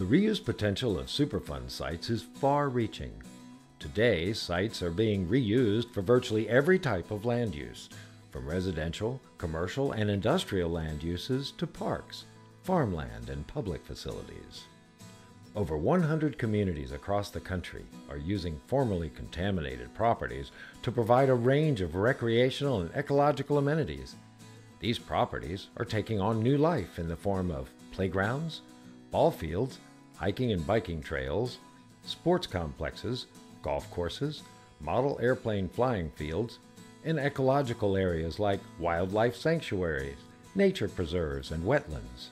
The reuse potential of Superfund sites is far-reaching. Today, sites are being reused for virtually every type of land use, from residential, commercial, and industrial land uses to parks, farmland, and public facilities. Over 100 communities across the country are using formerly contaminated properties to provide a range of recreational and ecological amenities. These properties are taking on new life in the form of playgrounds, ball fields, hiking and biking trails, sports complexes, golf courses, model airplane flying fields, and ecological areas like wildlife sanctuaries, nature preserves, and wetlands.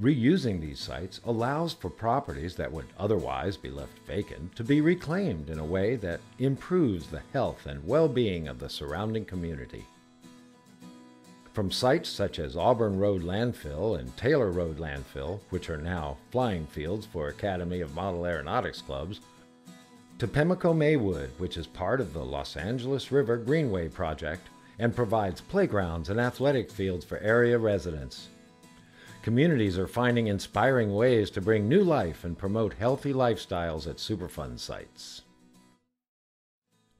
Reusing these sites allows for properties that would otherwise be left vacant to be reclaimed in a way that improves the health and well-being of the surrounding community. From sites such as Auburn Road Landfill and Taylor Road Landfill, which are now flying fields for Academy of Model Aeronautics clubs, to Pimlico Maywood, which is part of the Los Angeles River Greenway project and provides playgrounds and athletic fields for area residents. Communities are finding inspiring ways to bring new life and promote healthy lifestyles at Superfund sites.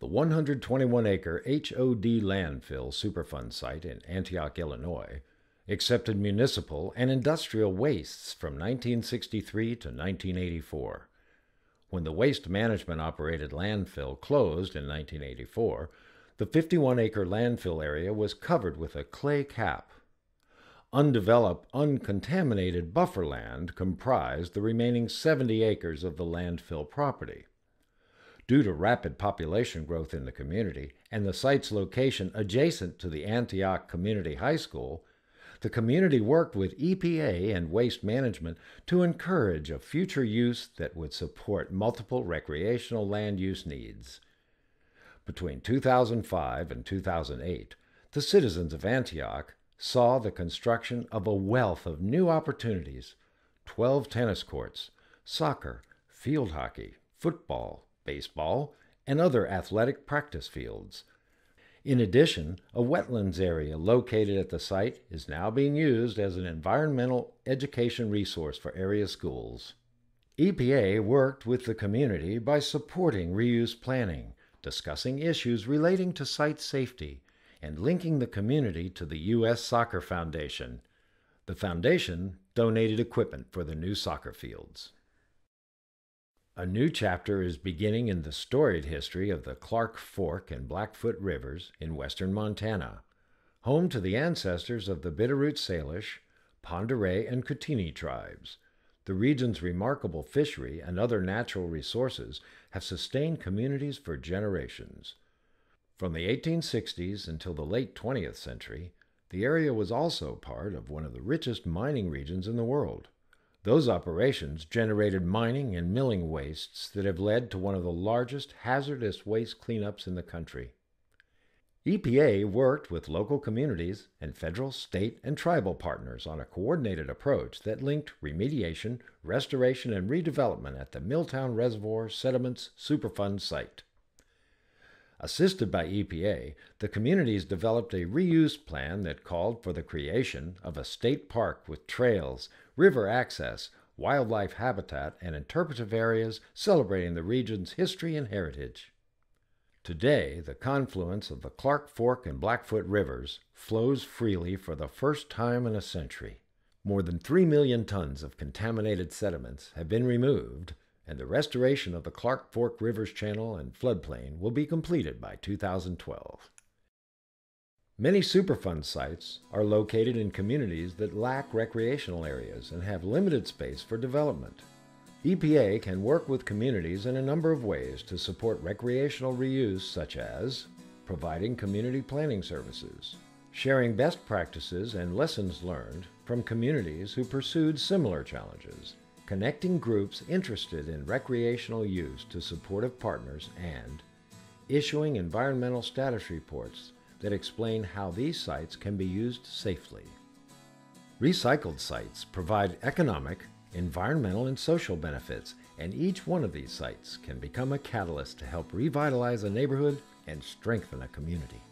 The 121-acre H.O.D. landfill Superfund site in Antioch, Illinois, accepted municipal and industrial wastes from 1963 to 1984. When the waste management-operated landfill closed in 1984, the 51-acre landfill area was covered with a clay cap. Undeveloped, uncontaminated buffer land comprised the remaining 70 acres of the landfill property. Due to rapid population growth in the community and the site's location adjacent to the Antioch Community High School, the community worked with EPA and Waste Management to encourage a future use that would support multiple recreational land use needs. Between 2005 and 2008, the citizens of Antioch saw the construction of a wealth of new opportunities: 12 tennis courts, soccer, field hockey, football, baseball, and other athletic practice fields. In addition, a wetlands area located at the site is now being used as an environmental education resource for area schools. EPA worked with the community by supporting reuse planning, discussing issues relating to site safety, and linking the community to the U.S. Soccer Foundation. The foundation donated equipment for the new soccer fields. A new chapter is beginning in the storied history of the Clark Fork and Blackfoot Rivers in western Montana, home to the ancestors of the Bitterroot Salish, Pend Oreille, and Coutini tribes. The region's remarkable fishery and other natural resources have sustained communities for generations. From the 1860s until the late 20th century, the area was also part of one of the richest mining regions in the world. Those operations generated mining and milling wastes that have led to one of the largest hazardous waste cleanups in the country. EPA worked with local communities and federal, state, and tribal partners on a coordinated approach that linked remediation, restoration, and redevelopment at the Milltown Reservoir Sediments Superfund site. Assisted by EPA, the communities developed a reuse plan that called for the creation of a state park with trails, river access, wildlife habitat, and interpretive areas celebrating the region's history and heritage. Today, the confluence of the Clark Fork and Blackfoot rivers flows freely for the first time in a century. More than 3 million tons of contaminated sediments have been removed, and the restoration of the Clark Fork River's channel and floodplain will be completed by 2012. Many Superfund sites are located in communities that lack recreational areas and have limited space for development. EPA can work with communities in a number of ways to support recreational reuse, such as providing community planning services, sharing best practices and lessons learned from communities who pursued similar challenges, connecting groups interested in recreational use to supportive partners, and issuing environmental status reports that explain how these sites can be used safely. Recycled sites provide economic, environmental, and social benefits, and each one of these sites can become a catalyst to help revitalize a neighborhood and strengthen a community.